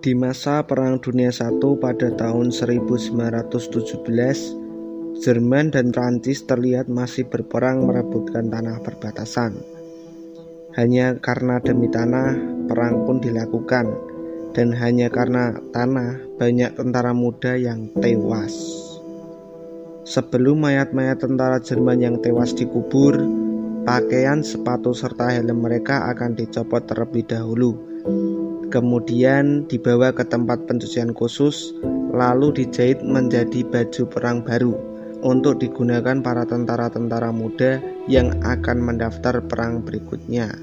Di masa Perang Dunia I pada tahun 1917, Jerman dan Prancis terlihat masih berperang merebutkan tanah perbatasan. Hanya karena demi tanah, perang pun dilakukan, dan hanya karena tanah, banyak tentara muda yang tewas. Sebelum mayat-mayat tentara Jerman yang tewas dikubur, pakaian, sepatu, serta helm mereka akan dicopot terlebih dahulu. Kemudian dibawa ke tempat pencucian khusus, lalu dijahit menjadi baju perang baru untuk digunakan para tentara-tentara muda yang akan mendaftar perang berikutnya.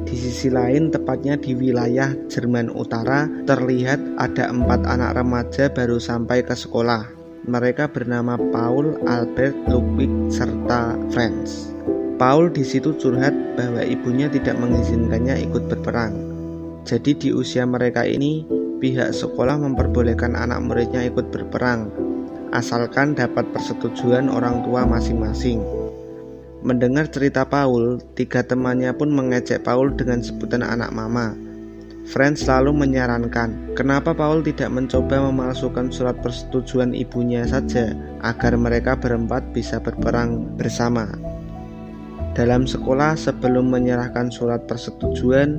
Di sisi lain, tepatnya di wilayah Jerman Utara, terlihat ada 4 anak remaja baru sampai ke sekolah. Mereka bernama Paul, Albert, Ludwig, serta Franz. Paul di situ curhat bahwa ibunya tidak mengizinkannya ikut berperang. Jadi di usia mereka ini, pihak sekolah memperbolehkan anak muridnya ikut berperang, asalkan dapat persetujuan orang tua masing-masing. Mendengar cerita Paul, 3 temannya pun mengejek Paul dengan sebutan anak mama. Franz lalu menyarankan, kenapa Paul tidak mencoba memalsukan surat persetujuan ibunya saja, agar mereka berempat bisa berperang bersama. Dalam sekolah, sebelum menyerahkan surat persetujuan,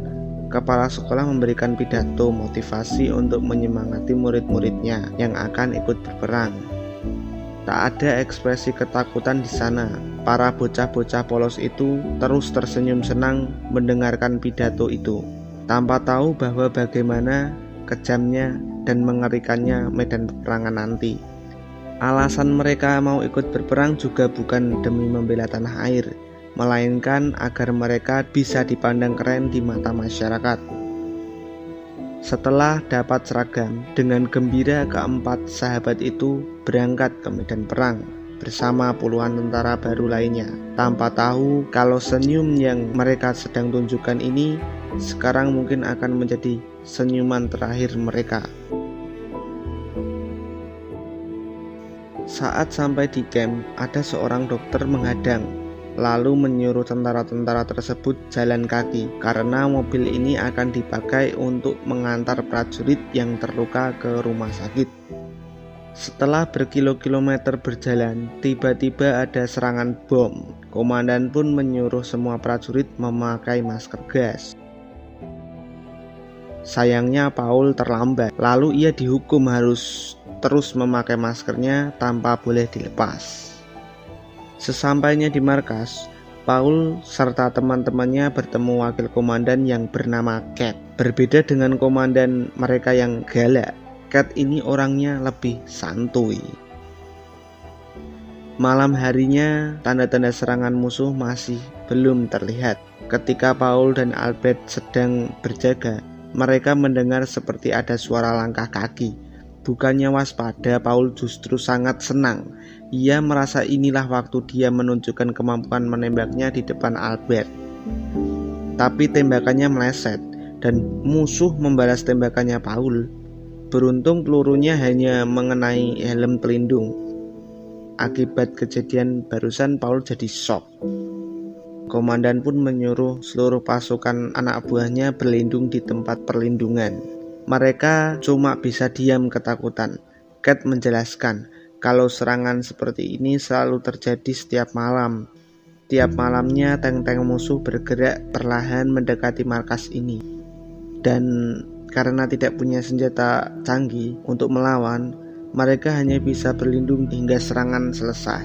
kepala sekolah memberikan pidato motivasi untuk menyemangati murid-muridnya yang akan ikut berperang. Tak ada ekspresi ketakutan di sana. Para bocah-bocah polos itu terus tersenyum senang mendengarkan pidato itu, tanpa tahu bahwa bagaimana kejamnya dan mengerikannya medan peperangan nanti. Alasan mereka mau ikut berperang juga bukan demi membela tanah air, melainkan agar mereka bisa dipandang keren di mata masyarakat. Setelah dapat seragam, dengan gembira keempat sahabat itu berangkat ke medan perang bersama puluhan tentara baru lainnya, tanpa tahu kalau senyum yang mereka sedang tunjukkan ini sekarang mungkin akan menjadi senyuman terakhir mereka. Saat sampai di camp, ada seorang dokter menghadang, lalu menyuruh tentara-tentara tersebut jalan kaki karena mobil ini akan dipakai untuk mengantar prajurit yang terluka ke rumah sakit. Setelah berkilo-kilometer berjalan, tiba-tiba ada serangan bom. Komandan pun menyuruh semua prajurit memakai masker gas. Sayangnya Paul terlambat, lalu ia dihukum harus terus memakai maskernya tanpa boleh dilepas. Sesampainya di markas, Paul serta teman-temannya bertemu wakil komandan yang bernama Cat. Berbeda dengan komandan mereka yang galak, Cat ini orangnya lebih santuy. Malam harinya, tanda-tanda serangan musuh masih belum terlihat. Ketika Paul dan Albert sedang berjaga, mereka mendengar seperti ada suara langkah kaki. Bukannya waspada, Paul justru sangat senang. Ia merasa inilah waktu dia menunjukkan kemampuan menembaknya di depan Albert. Tapi tembakannya meleset dan musuh membalas tembakannya Paul. Beruntung pelurunya hanya mengenai helm pelindung. Akibat kejadian barusan, Paul jadi shock. Komandan pun menyuruh seluruh pasukan anak buahnya berlindung di tempat perlindungan. Mereka cuma bisa diam ketakutan. Cat menjelaskan kalau serangan seperti ini selalu terjadi setiap malam. Tiap malamnya tank-tank musuh bergerak perlahan mendekati markas ini. Dan karena tidak punya senjata canggih untuk melawan, mereka hanya bisa berlindung hingga serangan selesai.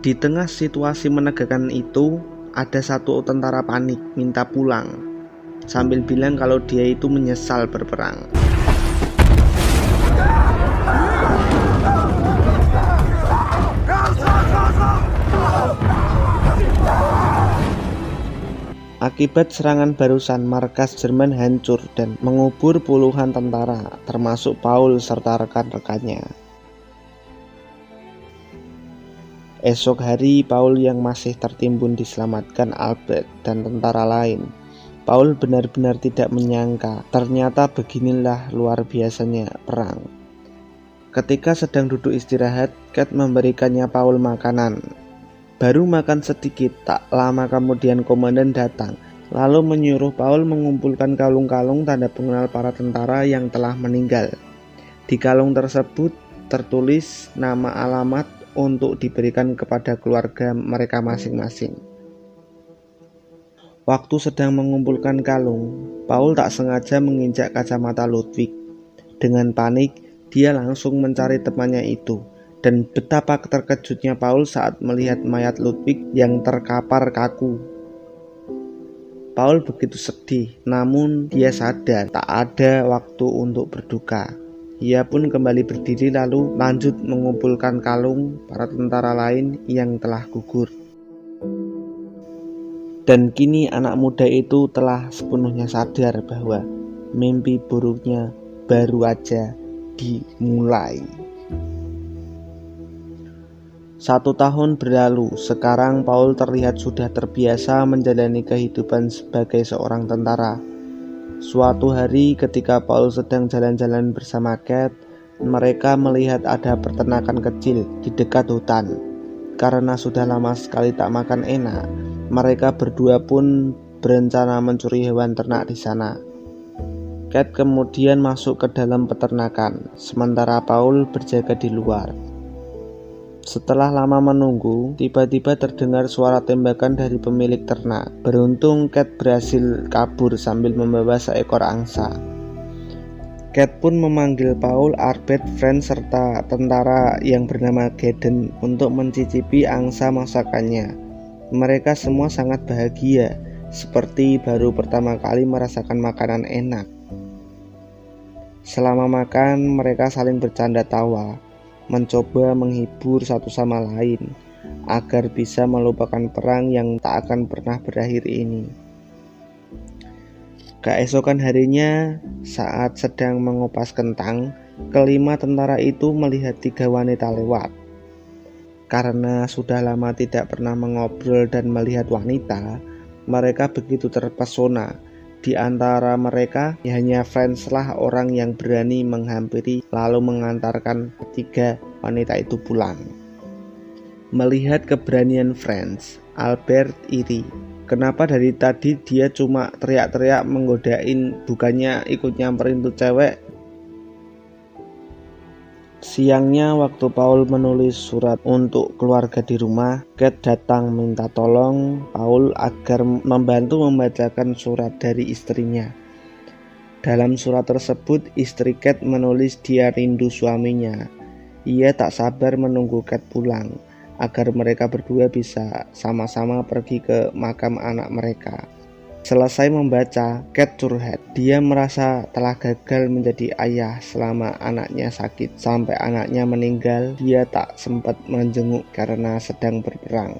Di tengah situasi menegangkan itu, ada satu tentara panik minta pulang, sambil bilang kalau dia itu menyesal berperang. Akibat serangan barusan, markas Jerman hancur dan mengubur puluhan tentara, termasuk Paul serta rekan-rekannya. Esok hari, Paul yang masih tertimbun diselamatkan Albert dan tentara lain. Paul benar-benar tidak menyangka, ternyata beginilah luar biasanya perang. Ketika sedang duduk istirahat, Cat memberikannya Paul makanan. Baru makan sedikit, tak lama kemudian komandan datang. lalu menyuruh Paul mengumpulkan kalung-kalung tanda pengenal para tentara yang telah meninggal. Di kalung tersebut tertulis nama alamat untuk diberikan kepada keluarga mereka masing-masing. Waktu sedang mengumpulkan kalung, Paul tak sengaja menginjak kacamata Ludwig. Dengan panik, dia langsung mencari temannya itu. Dan betapa terkejutnya Paul saat melihat mayat Ludwig yang terkapar kaku. Paul begitu sedih, namun dia sadar tak ada waktu untuk berduka. Ia pun kembali berdiri lalu lanjut mengumpulkan kalung para tentara lain yang telah gugur. Dan kini anak muda itu telah sepenuhnya sadar bahwa mimpi buruknya baru aja dimulai. 1 tahun berlalu, sekarang Paul terlihat sudah terbiasa menjalani kehidupan sebagai seorang tentara. Suatu hari ketika Paul sedang jalan-jalan bersama Kate, mereka melihat ada peternakan kecil di dekat hutan. Karena sudah lama sekali tak makan enak, mereka berdua pun berencana mencuri hewan ternak di sana. Kate kemudian masuk ke dalam peternakan, sementara Paul berjaga di luar. Setelah lama menunggu, tiba-tiba terdengar suara tembakan dari pemilik ternak. Beruntung Kate berhasil kabur sambil membawa seekor angsa. Kate pun memanggil Paul, Albert, Franz, serta tentara yang bernama Gaden untuk mencicipi angsa masakannya. Mereka semua sangat bahagia, seperti baru pertama kali merasakan makanan enak. Selama makan, mereka saling bercanda tawa, mencoba menghibur satu sama lain agar bisa melupakan perang yang tak akan pernah berakhir ini. Keesokan harinya, saat sedang mengupas kentang, kelima tentara itu melihat 3 wanita lewat. Karena sudah lama tidak pernah mengobrol dan melihat wanita, mereka begitu terpesona. Di antara mereka, hanya Franz lah orang yang berani menghampiri lalu mengantarkan 3 wanita itu pulang. Melihat keberanian Franz, Albert iri. Kenapa dari tadi dia cuma teriak-teriak menggodain, bukannya ikut nyamperin tuh cewek? Siangnya waktu Paul menulis surat untuk keluarga di rumah, Kate datang minta tolong Paul agar membantu membacakan surat dari istrinya. Dalam surat tersebut, istri Kate menulis dia rindu suaminya. Ia tak sabar menunggu Kate pulang, agar mereka berdua bisa sama-sama pergi ke makam anak mereka. Selesai membaca, Kate curhat. Dia merasa telah gagal menjadi ayah selama anaknya sakit. Sampai anaknya meninggal, dia tak sempat menjenguk karena sedang berperang.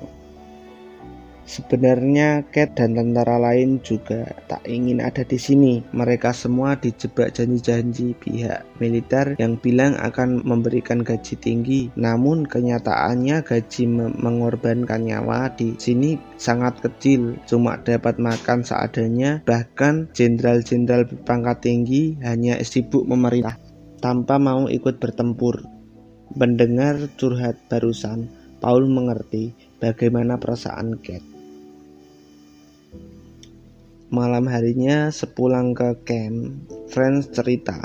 Sebenarnya Kate dan tentara lain juga tak ingin ada di sini. Mereka semua dijebak janji-janji pihak militer yang bilang akan memberikan gaji tinggi. Namun kenyataannya gaji mengorbankan nyawa di sini sangat kecil, cuma dapat makan seadanya. Bahkan jenderal-jenderal berpangkat tinggi hanya sibuk memerintah tanpa mau ikut bertempur. Mendengar curhat barusan, Paul mengerti bagaimana perasaan Kate. Malam harinya sepulang ke camp, Franz cerita,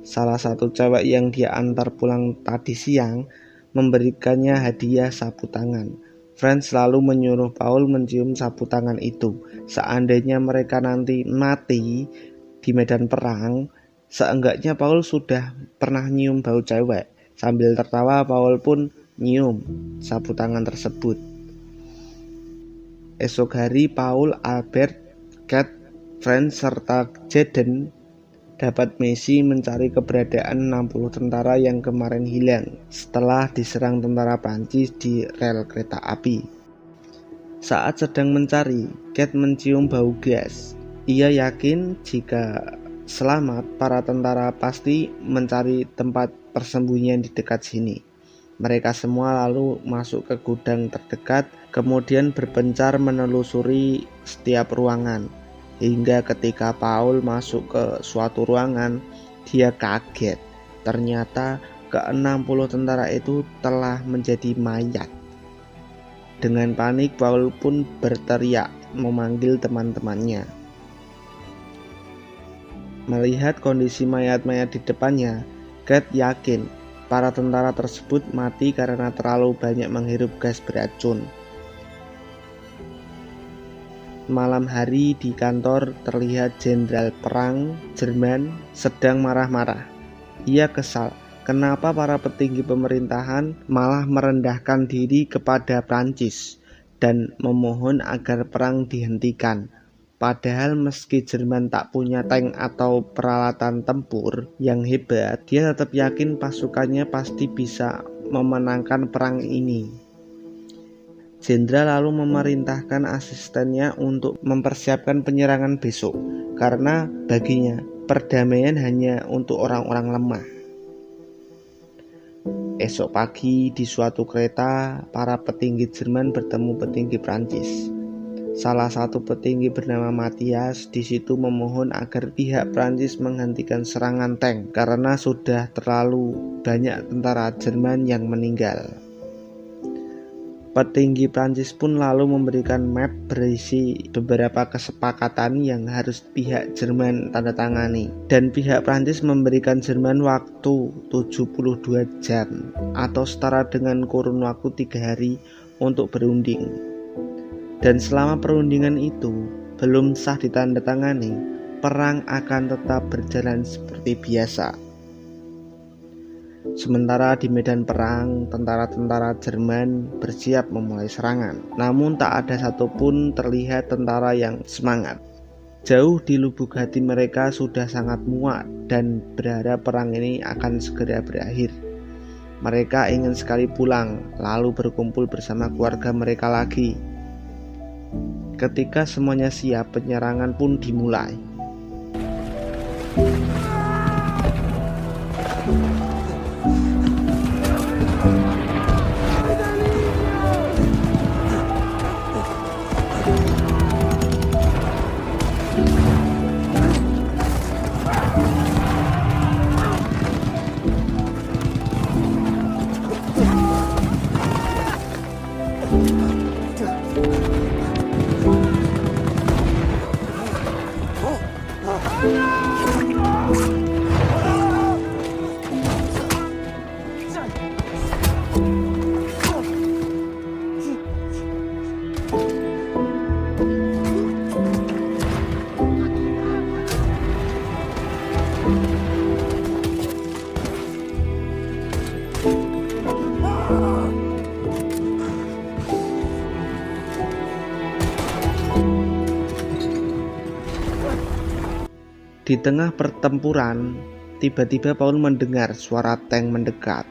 salah satu cewek yang dia antar pulang tadi siang memberikannya hadiah sapu tangan. Franz lalu menyuruh Paul mencium sapu tangan itu. Seandainya mereka nanti mati di medan perang, seenggaknya Paul sudah pernah nyium bau cewek. Sambil tertawa, Paul pun nyium sapu tangan tersebut. Esok hari, Paul, Albert, Kate, Franz, serta Gaden dapat misi mencari keberadaan 60 tentara yang kemarin hilang setelah diserang tentara Prancis di rel kereta api. Saat sedang mencari, Kate mencium bau gas. Ia yakin jika selamat, para tentara pasti mencari tempat persembunyian di dekat sini. Mereka semua lalu masuk ke gudang terdekat, kemudian berpencar menelusuri setiap ruangan. Hingga ketika Paul masuk ke suatu ruangan, dia kaget. Ternyata ke-60 tentara itu telah menjadi mayat. Dengan panik, Paul pun berteriak, memanggil teman-temannya. Melihat kondisi mayat-mayat di depannya, Kate yakin para tentara tersebut mati karena terlalu banyak menghirup gas beracun. Malam hari di kantor terlihat jenderal perang Jerman sedang marah-marah. Ia kesal kenapa para petinggi pemerintahan malah merendahkan diri kepada Prancis dan memohon agar perang dihentikan. Padahal meski Jerman tak punya tank atau peralatan tempur yang hebat, dia tetap yakin pasukannya pasti bisa memenangkan perang ini. Jenderal lalu memerintahkan asistennya untuk mempersiapkan penyerangan besok, karena baginya perdamaian hanya untuk orang-orang lemah. Esok pagi di suatu kereta, para petinggi Jerman bertemu petinggi Prancis. Salah satu petinggi bernama Matthias di situ memohon agar pihak Prancis menghentikan serangan tank karena sudah terlalu banyak tentara Jerman yang meninggal. Petinggi Prancis pun lalu memberikan map berisi beberapa kesepakatan yang harus pihak Jerman tanda tangani, dan pihak Prancis memberikan Jerman waktu 72 jam atau setara dengan kurun waktu 3 hari untuk berunding. Dan selama perundingan itu belum sah ditandatangani, perang akan tetap berjalan seperti biasa. Sementara di medan perang, tentara-tentara Jerman bersiap memulai serangan. Namun tak ada satupun terlihat tentara yang semangat. Jauh di lubuk hati mereka sudah sangat muak dan berharap perang ini akan segera berakhir. Mereka ingin sekali pulang, lalu berkumpul bersama keluarga mereka lagi. Ketika semuanya siap, penyerangan pun dimulai. Di tengah pertempuran, tiba-tiba Paul mendengar suara tank mendekat.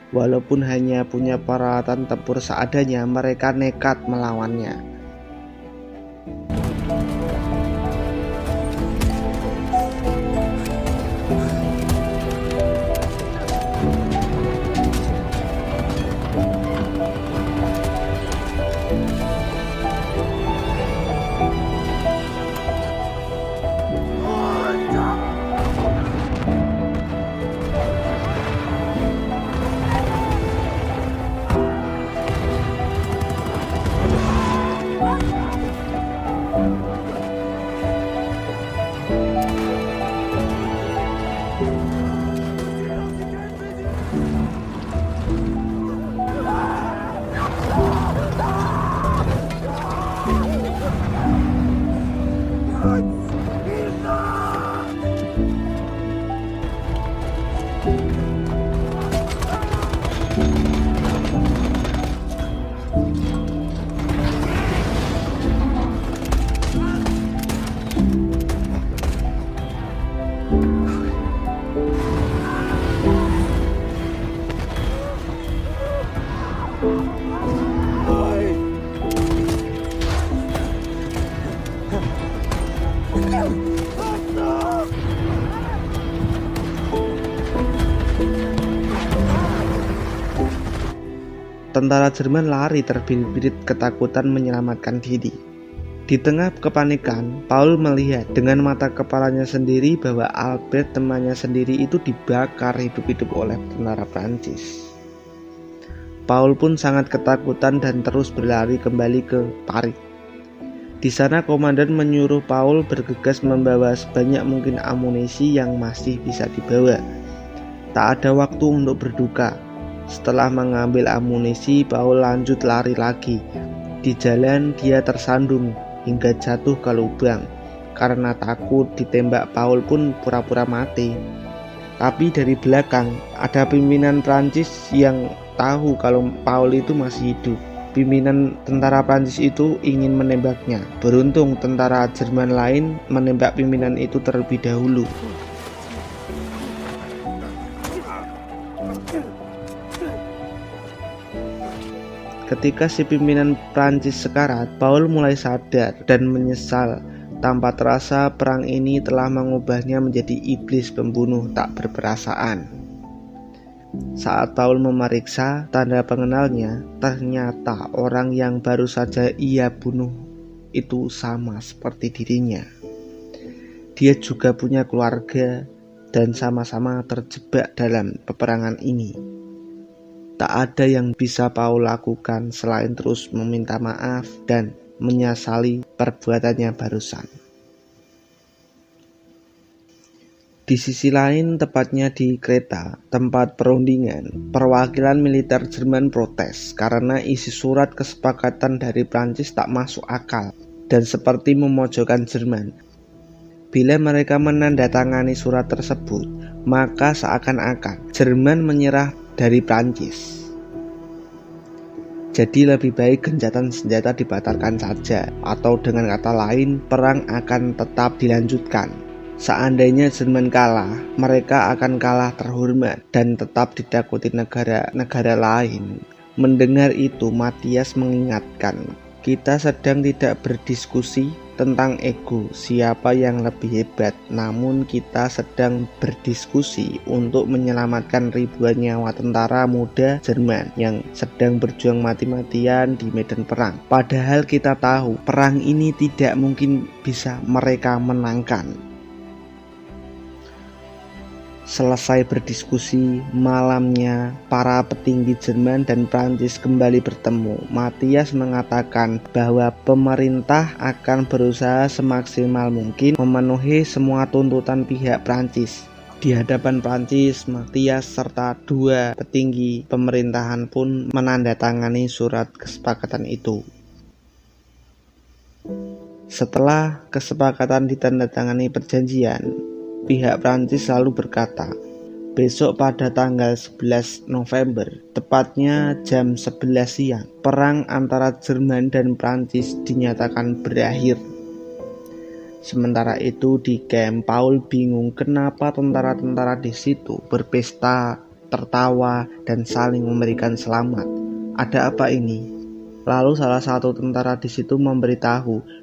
Walaupun hanya punya peralatan tempur seadanya, mereka nekat melawannya. Tentara Jerman lari terbirit-birit ketakutan menyelamatkan diri. Di tengah kepanikan, Paul melihat dengan mata kepalanya sendiri bahwa Albert, temannya sendiri, itu dibakar hidup-hidup oleh tentara Prancis. Paul pun sangat ketakutan dan terus berlari kembali ke Paris. Di sana komandan menyuruh Paul bergegas membawa sebanyak mungkin amunisi yang masih bisa dibawa. Tak ada waktu untuk berduka. Setelah mengambil amunisi, Paul lanjut lari lagi. Di jalan dia tersandung hingga jatuh ke lubang. Karena takut ditembak, Paul pun pura-pura mati. Tapi dari belakang ada pimpinan Prancis yang tahu kalau Paul itu masih hidup. Pimpinan tentara Prancis itu ingin menembaknya. Beruntung tentara Jerman lain menembak pimpinan itu terlebih dahulu. Ketika si pimpinan Prancis sekarat, Paul mulai sadar dan menyesal. Tanpa terasa perang ini telah mengubahnya menjadi iblis pembunuh tak berperasaan. Saat Paul memeriksa tanda pengenalnya, ternyata orang yang baru saja ia bunuh itu sama seperti dirinya. Dia juga punya keluarga dan sama-sama terjebak dalam peperangan ini. Tak ada yang bisa Paul lakukan selain terus meminta maaf dan menyesali perbuatannya barusan. Di sisi lain, tepatnya di Kreta, tempat perundingan, perwakilan militer Jerman protes karena isi surat kesepakatan dari Prancis tak masuk akal dan seperti memojokkan Jerman. Bila mereka menandatangani surat tersebut, maka seakan-akan Jerman menyerah dari Prancis. Jadi lebih baik gencatan senjata dibatalkan saja, atau dengan kata lain, perang akan tetap dilanjutkan. Seandainya Jerman kalah, mereka akan kalah terhormat dan tetap ditakuti negara-negara lain. Mendengar itu, Matias mengingatkan, kita sedang tidak berdiskusi tentang ego siapa yang lebih hebat, namun kita sedang berdiskusi untuk menyelamatkan ribuan nyawa tentara muda Jerman yang sedang berjuang mati-matian di medan perang. Padahal kita tahu perang ini tidak mungkin bisa mereka menangkan. Selesai berdiskusi, malamnya para petinggi Jerman dan Prancis kembali bertemu. Matias mengatakan bahwa pemerintah akan berusaha semaksimal mungkin memenuhi semua tuntutan pihak Prancis. Di hadapan Prancis, Matias serta dua petinggi pemerintahan pun menandatangani surat kesepakatan itu. Setelah kesepakatan ditandatangani perjanjian, pihak Prancis selalu berkata, besok pada tanggal 11 November, tepatnya jam 11 siang, perang antara Jerman dan Prancis dinyatakan berakhir. Sementara itu di camp, Paul bingung kenapa tentara-tentara di situ berpesta, tertawa, dan saling memberikan selamat. Ada apa ini? Lalu salah satu tentara di situ memberitahu,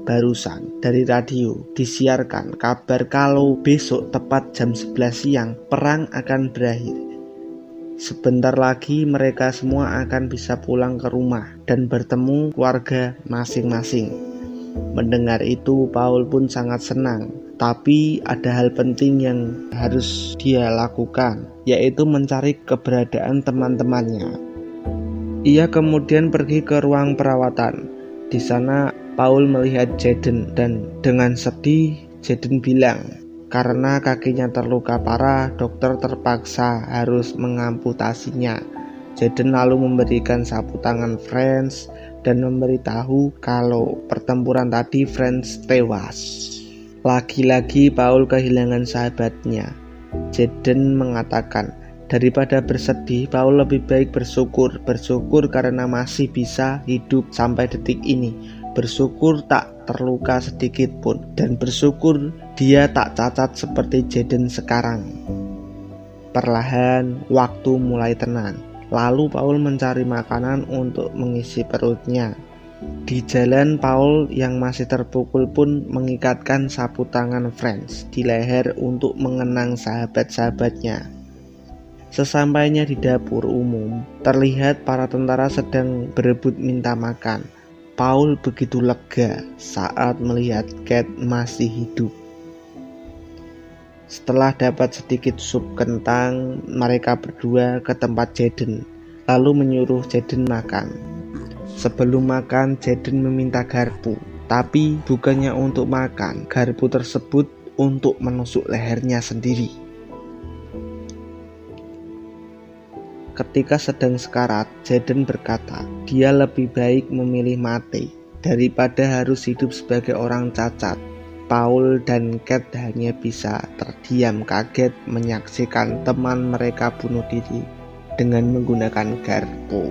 barusan dari radio disiarkan kabar kalau besok tepat jam 11 siang perang akan berakhir. Sebentar lagi mereka semua akan bisa pulang ke rumah dan bertemu keluarga masing-masing. Mendengar itu, Paul pun sangat senang. Tapi ada hal penting yang harus dia lakukan, yaitu mencari keberadaan teman-temannya. Ia kemudian pergi ke ruang perawatan. Di sana Paul melihat Jaden dan dengan sedih Jaden bilang, karena kakinya terluka parah, dokter terpaksa harus mengamputasinya. Jaden lalu memberikan sapu tangan Franz dan memberitahu kalau pertempuran tadi Franz tewas. Lagi-lagi Paul kehilangan sahabatnya. Jaden mengatakan, daripada bersedih, Paul lebih baik bersyukur karena masih bisa hidup sampai detik ini. Bersyukur tak terluka sedikit pun, dan bersyukur dia tak cacat seperti Jaden sekarang. Perlahan waktu mulai tenang. Lalu Paul mencari makanan untuk mengisi perutnya. Di jalan, Paul yang masih terpukul pun mengikatkan sapu tangan Franz di leher untuk mengenang sahabat-sahabatnya. Sesampainya di dapur umum, terlihat para tentara sedang berebut minta makan. Paul begitu lega saat melihat Kate masih hidup. Setelah dapat sedikit sup kentang, mereka berdua ke tempat Jaden, lalu menyuruh Jaden makan. Sebelum makan, Jaden meminta garpu. Tapi bukannya untuk makan, garpu tersebut untuk menusuk lehernya sendiri. Ketika sedang sekarat, Jaden berkata, dia lebih baik memilih mati daripada harus hidup sebagai orang cacat. Paul dan Kate hanya bisa terdiam kaget menyaksikan teman mereka bunuh diri dengan menggunakan garpu.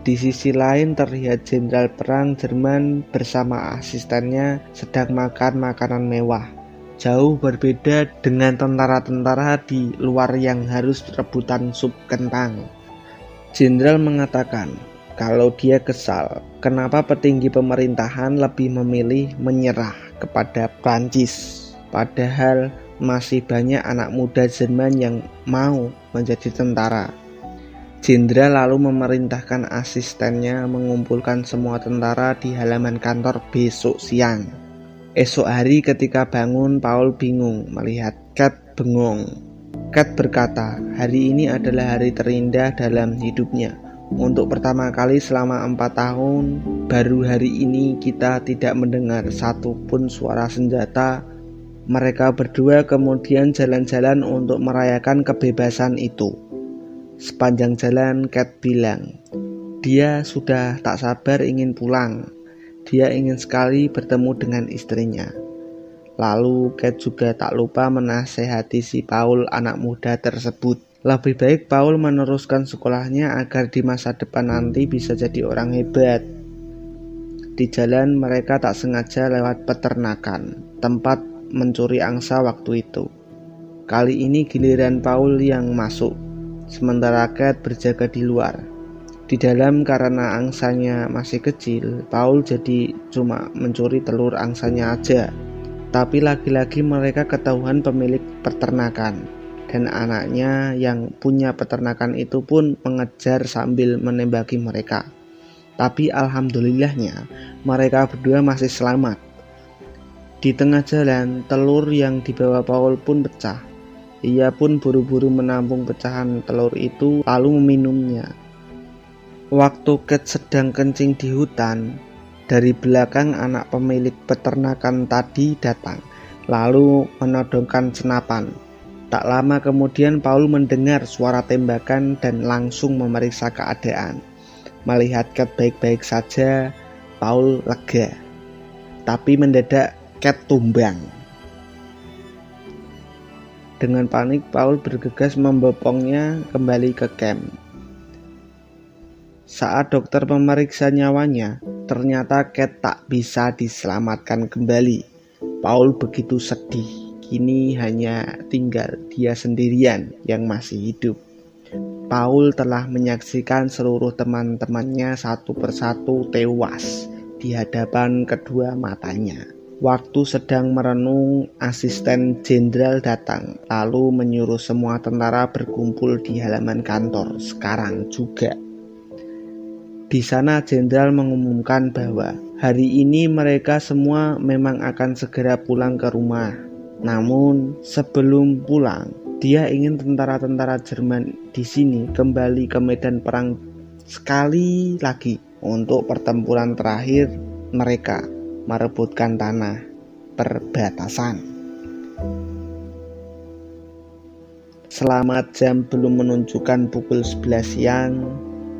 Di sisi lain terlihat jenderal perang Jerman bersama asistennya sedang makan makanan mewah. Jauh berbeda dengan tentara-tentara di luar yang harus rebutan sup kentang. Jenderal mengatakan kalau dia kesal, kenapa petinggi pemerintahan lebih memilih menyerah kepada Prancis. Padahal masih banyak anak muda Jerman yang mau menjadi tentara. Jenderal lalu memerintahkan asistennya mengumpulkan semua tentara di halaman kantor besok siang. Esok hari ketika bangun, Paul bingung melihat Kate bengong. Kate berkata, hari ini adalah hari terindah dalam hidupnya. Untuk pertama kali selama 4 tahun, baru hari ini kita tidak mendengar satupun suara senjata. Mereka berdua kemudian jalan-jalan untuk merayakan kebebasan itu. Sepanjang jalan, Kate bilang, dia sudah tak sabar ingin pulang. Dia ingin sekali bertemu dengan istrinya. Lalu Kate juga tak lupa menasehati si Paul, anak muda tersebut. Lebih baik Paul meneruskan sekolahnya agar di masa depan nanti bisa jadi orang hebat. Di jalan mereka tak sengaja lewat peternakan, tempat mencuri angsa waktu itu. Kali ini giliran Paul yang masuk, sementara Kate berjaga di luar. Di dalam karena angsanya masih kecil, Paul jadi cuma mencuri telur angsanya aja. Tapi lagi-lagi mereka ketahuan pemilik peternakan. Dan anaknya yang punya peternakan itu pun mengejar sambil menembaki mereka. Tapi alhamdulillahnya mereka berdua masih selamat. Di tengah jalan, telur yang dibawa Paul pun pecah. Ia pun buru-buru menampung pecahan telur itu lalu meminumnya. Waktu Kate sedang kencing di hutan, dari belakang anak pemilik peternakan tadi datang, lalu menodongkan senapan. Tak lama kemudian Paul mendengar suara tembakan dan langsung memeriksa keadaan. Melihat Kate baik-baik saja, Paul lega. Tapi mendadak Kate tumbang. Dengan panik, Paul bergegas membopongnya kembali ke camp. Saat dokter memeriksa nyawanya, ternyata Kate tak bisa diselamatkan kembali. Paul begitu sedih. Kini hanya tinggal dia sendirian yang masih hidup. Paul telah menyaksikan seluruh teman-temannya satu persatu tewas di hadapan kedua matanya. Waktu sedang merenung, asisten jenderal datang, lalu menyuruh semua tentara berkumpul di halaman kantor sekarang juga. Di sana jenderal mengumumkan bahwa hari ini mereka semua memang akan segera pulang ke rumah. Namun sebelum pulang, dia ingin tentara-tentara Jerman di sini kembali ke medan perang sekali lagi untuk pertempuran terakhir mereka merebutkan tanah perbatasan. Selama jam belum menunjukkan pukul 11 siang,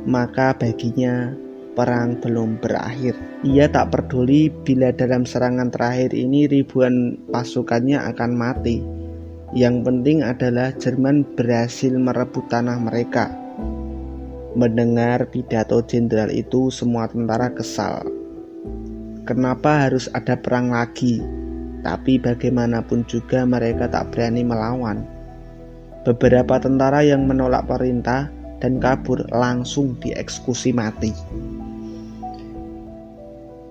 maka baginya perang belum berakhir. Ia tak peduli bila dalam serangan terakhir ini ribuan pasukannya akan mati. Yang penting adalah Jerman berhasil merebut tanah mereka. Mendengar pidato jenderal itu, semua tentara kesal. Kenapa harus ada perang lagi? Tapi bagaimanapun juga mereka tak berani melawan. Beberapa tentara yang menolak perintah dan kabur langsung dieksekusi mati.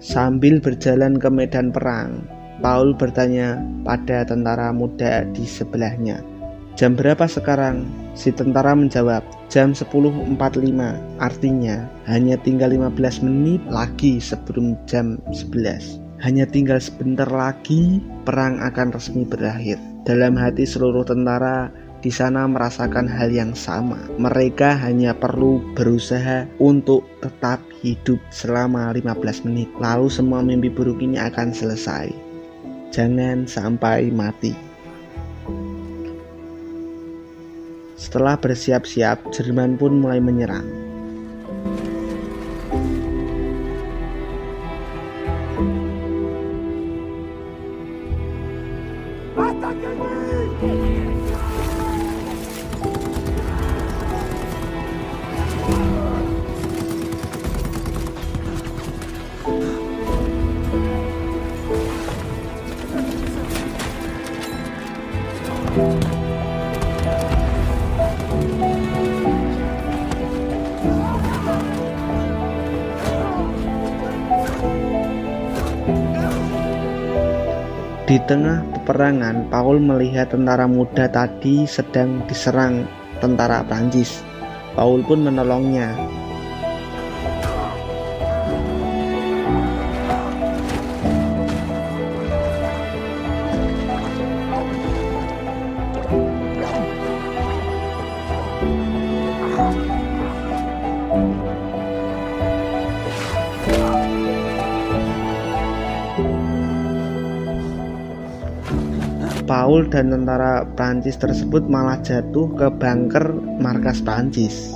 Sambil berjalan ke medan perang, Paul bertanya pada tentara muda di sebelahnya, "Jam berapa sekarang?" Si tentara menjawab, "Jam 10.45, artinya hanya tinggal 15 menit lagi sebelum jam 11. Hanya tinggal sebentar lagi perang akan resmi berakhir." Dalam hati seluruh tentara, di sana merasakan hal yang sama. Mereka hanya perlu berusaha untuk tetap hidup selama 15 menit. Lalu semua mimpi buruk ini akan selesai. Jangan sampai mati. Setelah bersiap-siap, Jerman pun mulai menyerang. Di tengah peperangan, Paul melihat tentara muda tadi sedang diserang tentara Prancis. Paul pun menolongnya. Paul dan tentara Prancis tersebut malah jatuh ke bunker markas Prancis.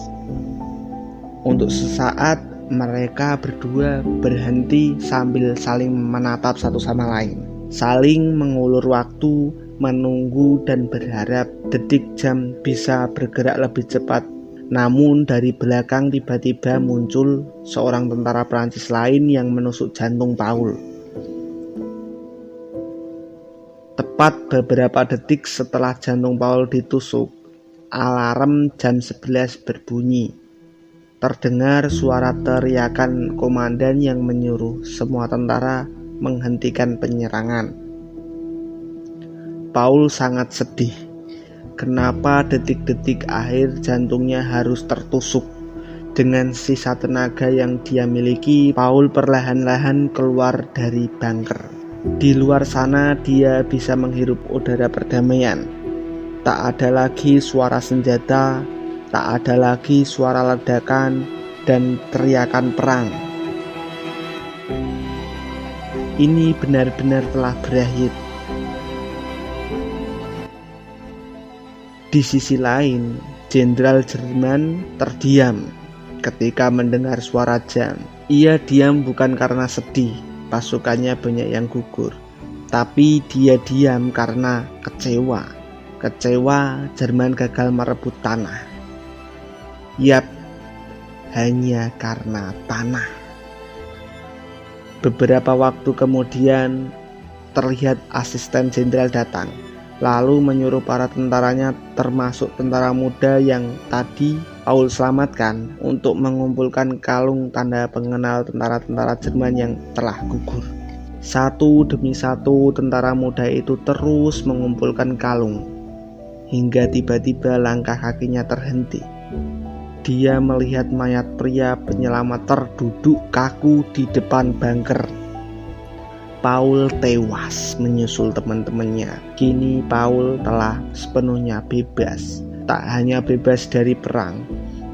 Untuk sesaat mereka berdua berhenti sambil saling menatap satu sama lain, saling mengulur waktu, menunggu dan berharap detik jam bisa bergerak lebih cepat. Namun dari belakang tiba-tiba muncul seorang tentara Prancis lain yang menusuk jantung Paul. Tepat beberapa detik setelah jantung Paul ditusuk, alarm jam 11 berbunyi. Terdengar suara teriakan komandan yang menyuruh semua tentara menghentikan penyerangan. Paul sangat sedih. Kenapa detik-detik akhir jantungnya harus tertusuk? Dengan sisa tenaga yang dia miliki, Paul perlahan-lahan keluar dari bunker. Di luar sana dia bisa menghirup udara perdamaian. Tak ada lagi suara senjata, tak ada lagi suara ledakan dan teriakan perang. Ini benar-benar telah berakhir. Di sisi lain, Jenderal Jerman terdiam ketika mendengar suara jam. Ia diam bukan karena sedih, pasukannya banyak yang gugur, tapi dia diam karena kecewa. Kecewa Jerman gagal merebut tanah. Yap, hanya karena tanah. Beberapa waktu kemudian terlihat asisten jenderal datang, lalu menyuruh para tentaranya termasuk tentara muda yang tadi Paul selamatkan untuk mengumpulkan kalung tanda pengenal tentara-tentara Jerman yang telah gugur. Satu demi satu tentara muda itu terus mengumpulkan kalung hingga tiba-tiba langkah kakinya terhenti. Dia melihat mayat pria penyelamat terduduk kaku di depan bunker. Paul tewas menyusul teman-temannya. Kini Paul telah sepenuhnya bebas. Tak hanya bebas dari perang,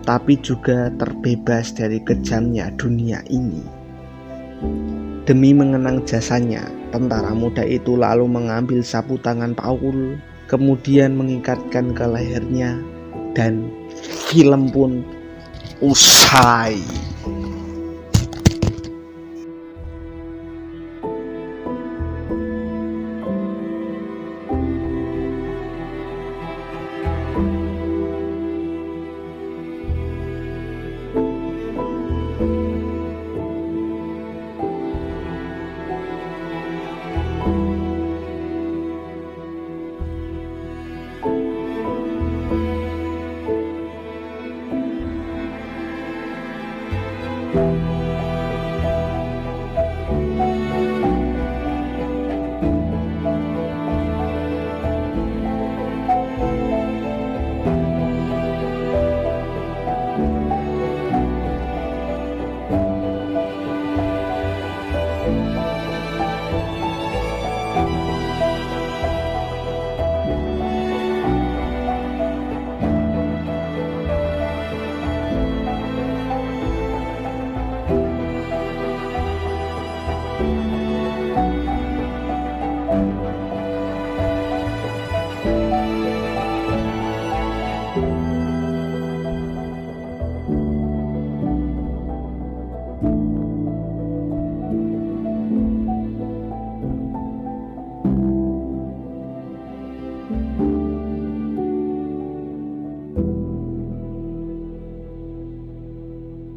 tapi juga terbebas dari kejamnya dunia ini. Demi mengenang jasanya, tentara muda itu lalu mengambil sapu tangan Paul, kemudian mengikatkan ke lehernya, dan film pun usai.